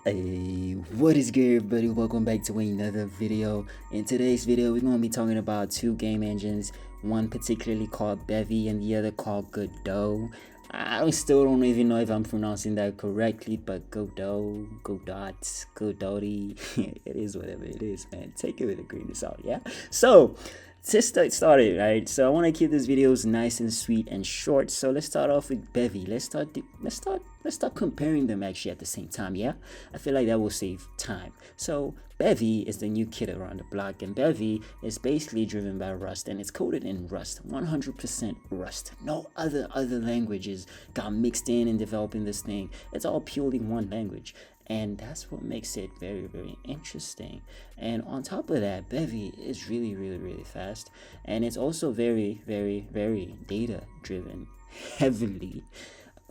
Hey, what is good, everybody? Welcome back to another video. In today's video, we're going to be talking about two game engines, one particularly called Bevy and the other called Godot. I still don't even know if I'm pronouncing that correctly, but Godot, Godot, it is whatever it is, man. Take it with a grain of salt, yeah? So, to get started, right? So I want to keep these videos nice and sweet and short. So let's start off with Bevy. Let's start comparing them actually at the same time. Yeah, I feel like that will save time. So Bevy is the new kid around the block, and Bevy is basically driven by Rust, and it's coded in Rust, 100% Rust. No other languages got mixed in developing this thing. It's all purely one language. And that's what makes it very interesting. And on top of that, Bevy is really fast, and it's also very data driven, heavily,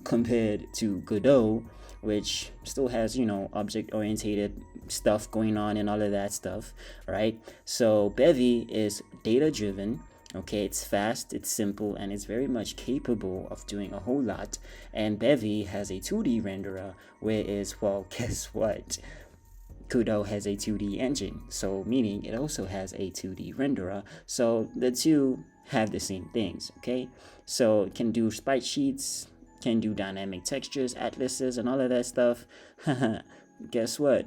compared to Godot, which still has, object oriented stuff going on and all of that stuff, right? So Bevy is data driven. Okay, it's fast, it's simple, and it's very much capable of doing a whole lot. And Bevy has a 2D renderer, whereas, well, guess what? Godot has a 2D engine, so meaning it also has a 2D renderer. So the two have the same things, okay? So it can do sprite sheets, can do dynamic textures, atlases, and all of that stuff. Guess what?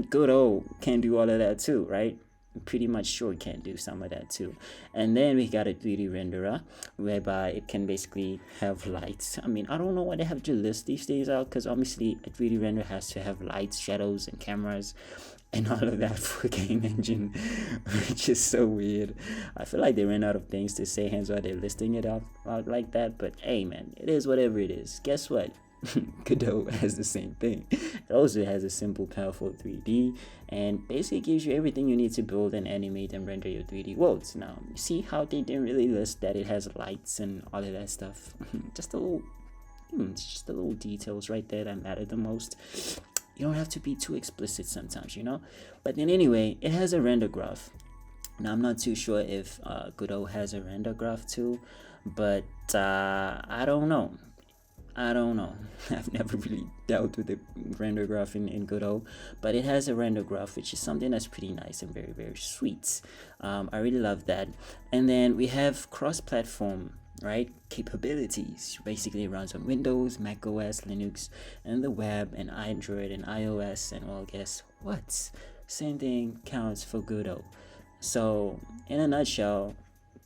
Godot can do all of that too, right? Pretty much sure it can do some of that too. And then we got a 3D renderer whereby it can basically have lights. I mean, I don't know why they have to list these things out, because obviously a 3D render has to have lights, shadows, and cameras and all of that for a game engine, which is so weird. I feel like they ran out of things to say, hence why they're listing it out like that. But hey man, it is whatever it is. Guess what? Godot has the same thing. It also has a simple, powerful 3D, and basically gives you everything you need to build and animate and render your 3D worlds. Now, you see how they didn't really list that it has lights and all of that stuff. Just a little, just the little details right there that matter the most. You don't have to be too explicit sometimes, But then anyway, it has a render graph. Now, I'm not too sure if Godot has a render graph too, but I don't know. I've never really dealt with the render graph in Godot, but it has a render graph, which is something that's pretty nice and very sweet. I really love that. And then we have cross-platform, right, capabilities. Basically, it runs on Windows, Mac OS, Linux, and the web, and Android and iOS. And well, guess what? Same thing counts for Godot. So, in a nutshell,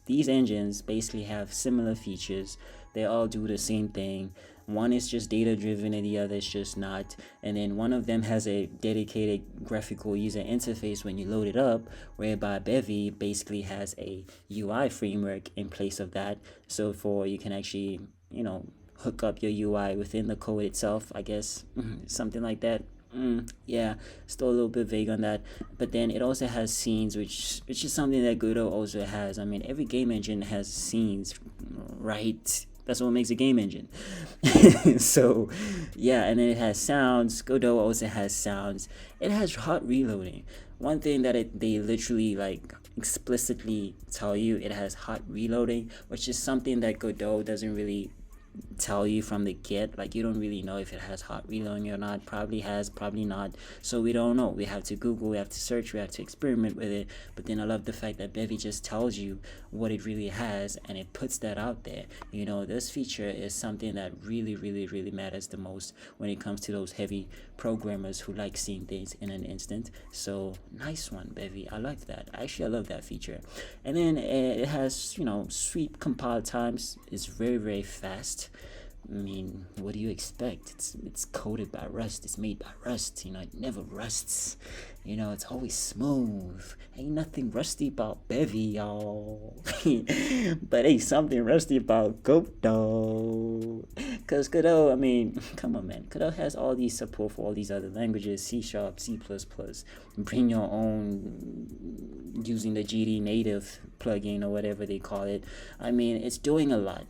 these engines basically have similar features. They all do the same thing. One is just data driven and the other is just not. And then one of them has a dedicated graphical user interface when you load it up, whereby Bevy basically has a UI framework in place of that. So you can actually, hook up your UI within the code itself, I guess, something like that. Yeah, still a little bit vague on that. But then it also has scenes, which is something that Godot also has. I mean, every game engine has scenes, right? That's what makes a game engine. So yeah, and then it has sounds. Godot also has sounds. It has hot reloading. One thing that they literally explicitly tell you, it has hot reloading, which is something that Godot doesn't really tell you from the get. Like, you don't really know if it has hot reloading or not. Probably has, probably not. So we don't know. We have to Google, we have to search, we have to experiment with it. But then I love the fact that Bevy just tells you what it really has, and it puts that out there. This feature is something that really matters the most when it comes to those heavy programmers who like seeing things in an instant. So nice one, Bevy. I like that. Actually, I love that feature. And then it has, sweet compile times. It's very fast. I mean, what do you expect? It's coded by Rust. It's made by Rust. It never rusts. It's always smooth. Ain't nothing rusty about Bevy, y'all. But ain't something rusty about Godot. Because Godot, I mean, come on, man. Godot has all these support for all these other languages: C#, C++. Bring your own using the GD native plugin or whatever they call it. I mean, it's doing a lot.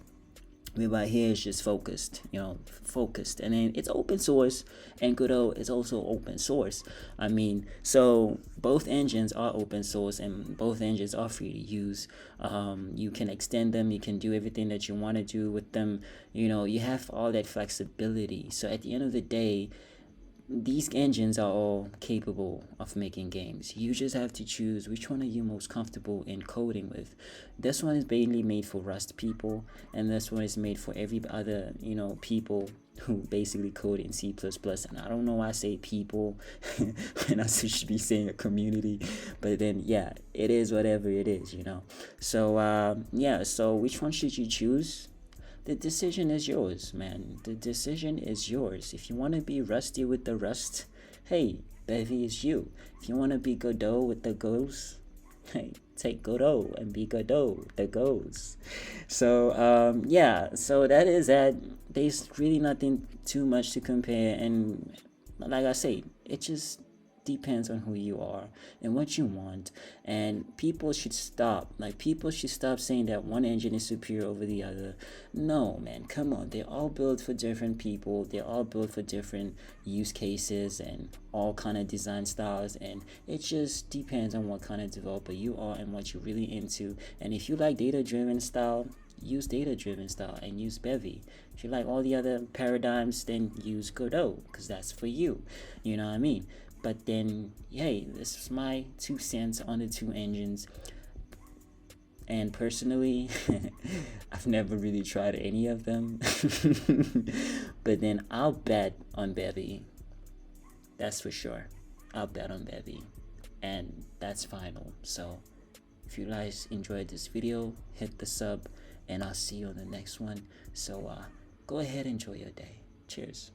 Whereby here is just focused, and then it's open source, and Godot is also open source. I mean, so both engines are open source and both engines are free to use. You can extend them, you can do everything that you want to do with them. You have all that flexibility. So at the end of the day, these engines are all capable of making games. You just have to choose which one are you most comfortable in coding with. This one is mainly made for Rust people, and this one is made for every other, people who basically code in C++. And I don't know why I say people when I should be saying a community, but then yeah, it is whatever it is. So yeah, so which one should you choose? The decision is yours, man. The decision is yours. If you want to be rusty with the rust, hey, Bevy is you. If you want to be Godot with the goes, hey, take Godot and be Godot the goes. So yeah, so that is that. There's really nothing too much to compare, and like I say, it just depends on who you are and what you want. And people should stop saying that one engine is superior over the other. No, man, come on. They're all built for different people. They're all built for different use cases and all kind of design styles, and it just depends on what kind of developer you are and what you're really into. And if you like data-driven style, use data-driven style and use Bevy. If you like all the other paradigms, then use Godot, because that's for you. You know what I mean? But then, hey, this is my 2 cents on the two engines. And personally, I've never really tried any of them. But then I'll bet on Bevy. That's for sure. I'll bet on Bevy. And that's final. So if you guys enjoyed this video, hit the sub, and I'll see you on the next one. So go ahead, enjoy your day. Cheers.